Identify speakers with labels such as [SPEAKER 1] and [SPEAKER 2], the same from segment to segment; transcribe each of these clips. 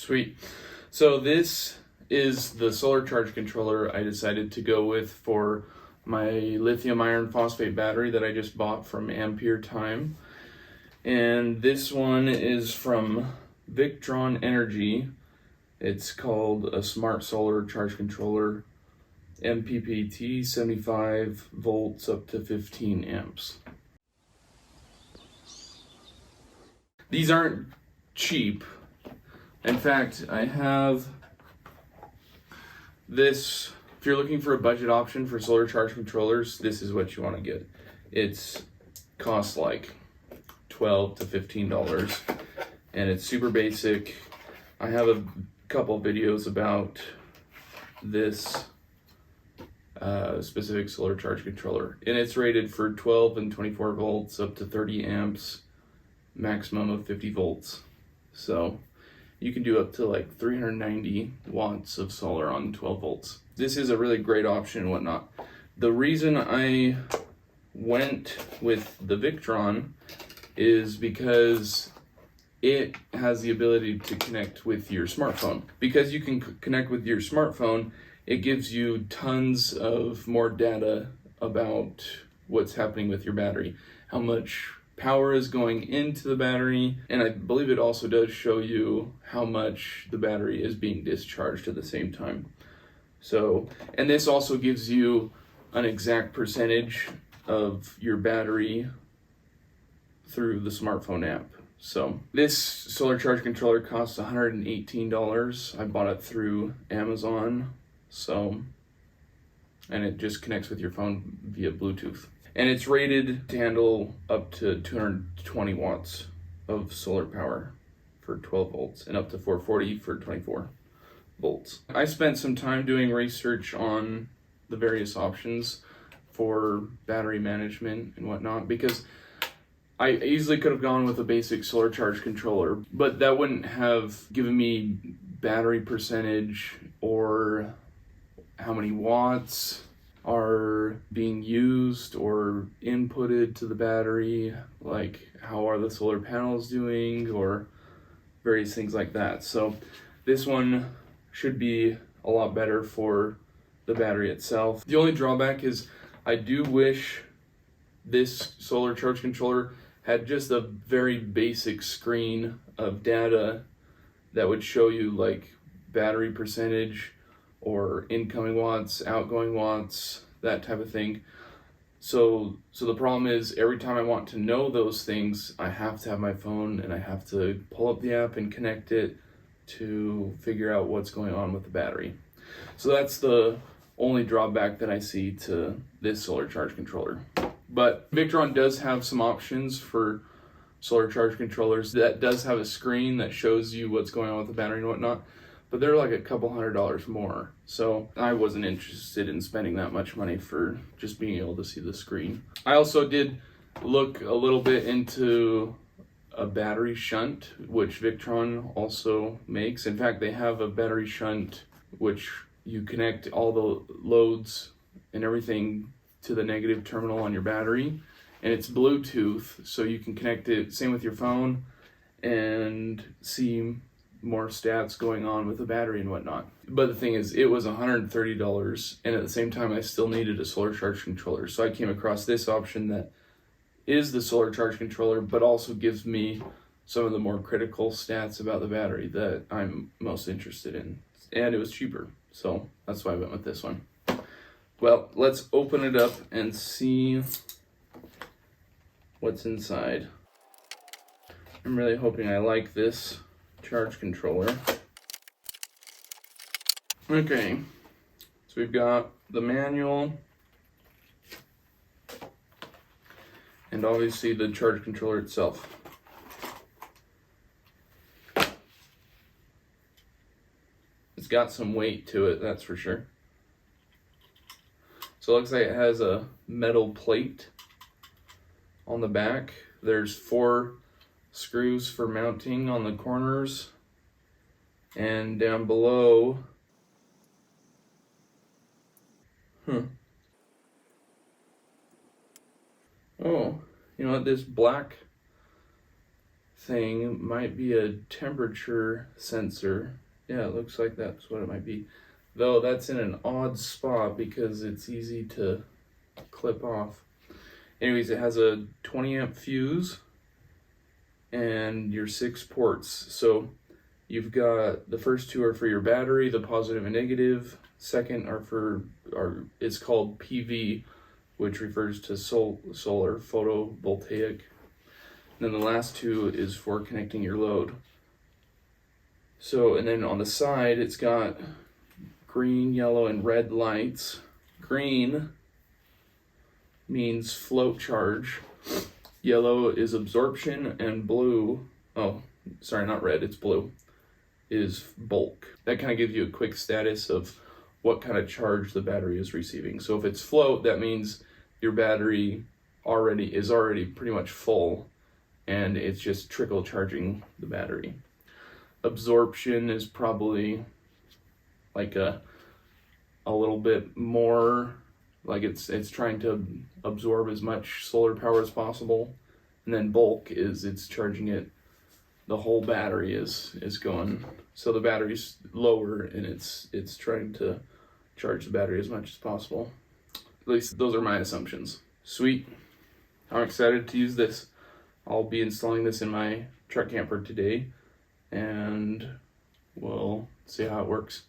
[SPEAKER 1] Sweet. So this is the solar charge controller I decided to go with for my lithium iron phosphate battery that I just bought from Ampere Time. And this one is from VictronEnergy. It's called a smart solar charge controller, MPPT, 75 volts up to 15 amps. These aren't cheap. In fact, I have this. If you're looking for a budget option for solar charge controllers, this is what you want to get. It's costs like $12 to $15, and it's super basic. I have a couple videos about this specific solar charge controller, and it's rated for 12 and 24 volts up to 30 amps, maximum of 50 volts. So you can do up to like 390 watts of solar on 12 volts. This is a really great option and whatnot. The reason I went with the Victron is because it has the ability to connect with your smartphone. Because you can connect with your smartphone, it gives you tons of more data about what's happening with your battery, how much power is going into the battery, and I believe it also does show you how much the battery is being discharged at the same time. So, and this also gives you an exact percentage of your battery through the smartphone app. So this solar charge controller costs $118. I bought it through Amazon. So, and it just connects with your phone via Bluetooth. And it's rated to handle up to 220 watts of solar power for 12 volts and up to 440 for 24 volts. I spent some time doing research on the various options for battery management and whatnot, because I easily could have gone with a basic solar charge controller, but that wouldn't have given me battery percentage or how many watts are being used or inputted to the battery, like how are the solar panels doing, or various things like that. So this one should be a lot better for the battery itself. The only drawback is I do wish this solar charge controller had just a very basic screen of data that would show you like battery percentage or incoming watts, outgoing watts, that type of thing. So the problem is every time I want to know those things, I have to have my phone and I have to pull up the app and connect it to figure out what's going on with the battery. So that's the only drawback that I see to this solar charge controller. But Victron does have some options for solar charge controllers that does have a screen that shows you what's going on with the battery and whatnot, but they're like a couple $100 more. So I wasn't interested in spending that much money for just being able to see the screen. I also did look a little bit into a battery shunt, which Victron also makes. In fact, they have a battery shunt which you connect all the loads and everything to the negative terminal on your battery, and it's Bluetooth, so you can connect it, same with your phone, and see more stats going on with the battery and whatnot. But the thing is, it was $130, and at the same time I still needed a solar charge controller, so I came across this option that is the solar charge controller, but also gives me some of the more critical stats about the battery that I'm most interested in, and it was cheaper, so that's why I went with this one. Well, let's open it up and see what's inside. I'm really hoping I like this charge controller. Okay, so we've got the manual and obviously the charge controller itself. It's got some weight to it, that's for sure. So it looks like it has a metal plate on the back. There's 4 screws for mounting on the corners, and down below, oh, you know what, this black thing might be a temperature sensor. Yeah, it looks like that's what it might be. Though that's in an odd spot because it's easy to clip off. Anyways, it has a 20 amp fuse and your 6 ports. So you've got the first 2 are for your battery, the positive and negative. Second it's called PV, which refers to solar photovoltaic. And then the last 2 is for connecting your load. So, and then on the side, it's got green, yellow, and red lights. Green means float charge. Yellow is absorption, and blue, oh, sorry, not red, it's blue, is bulk. That kind of gives you a quick status of what kind of charge the battery is receiving. So if it's float, that means your battery is already pretty much full, and it's just trickle charging the battery. Absorption is probably like a little bit more, like it's trying to absorb as much solar power as possible. And then bulk is it's charging it, the whole battery is going, so the battery's lower and it's trying to charge the battery as much as possible. At least those are my assumptions. Sweet. I'm excited to use this. I'll be installing this in my truck camper today, and we'll see how it works.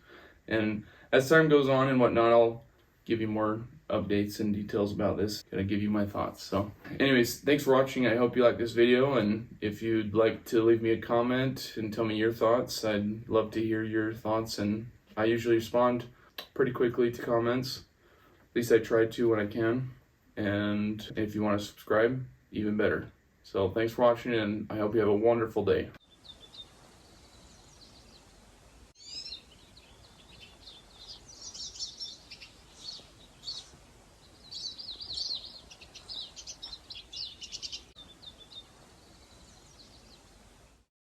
[SPEAKER 1] And as time goes on and whatnot, I'll give you more updates and details about this. Gonna give you my thoughts. So anyways, thanks for watching. I hope you like this video, and if you'd like to leave me a comment and tell me your thoughts, I'd love to hear your thoughts, and I usually respond pretty quickly to comments. At least I try to when I can. And if you want to subscribe, even better. So thanks for watching, and I hope you have a wonderful day.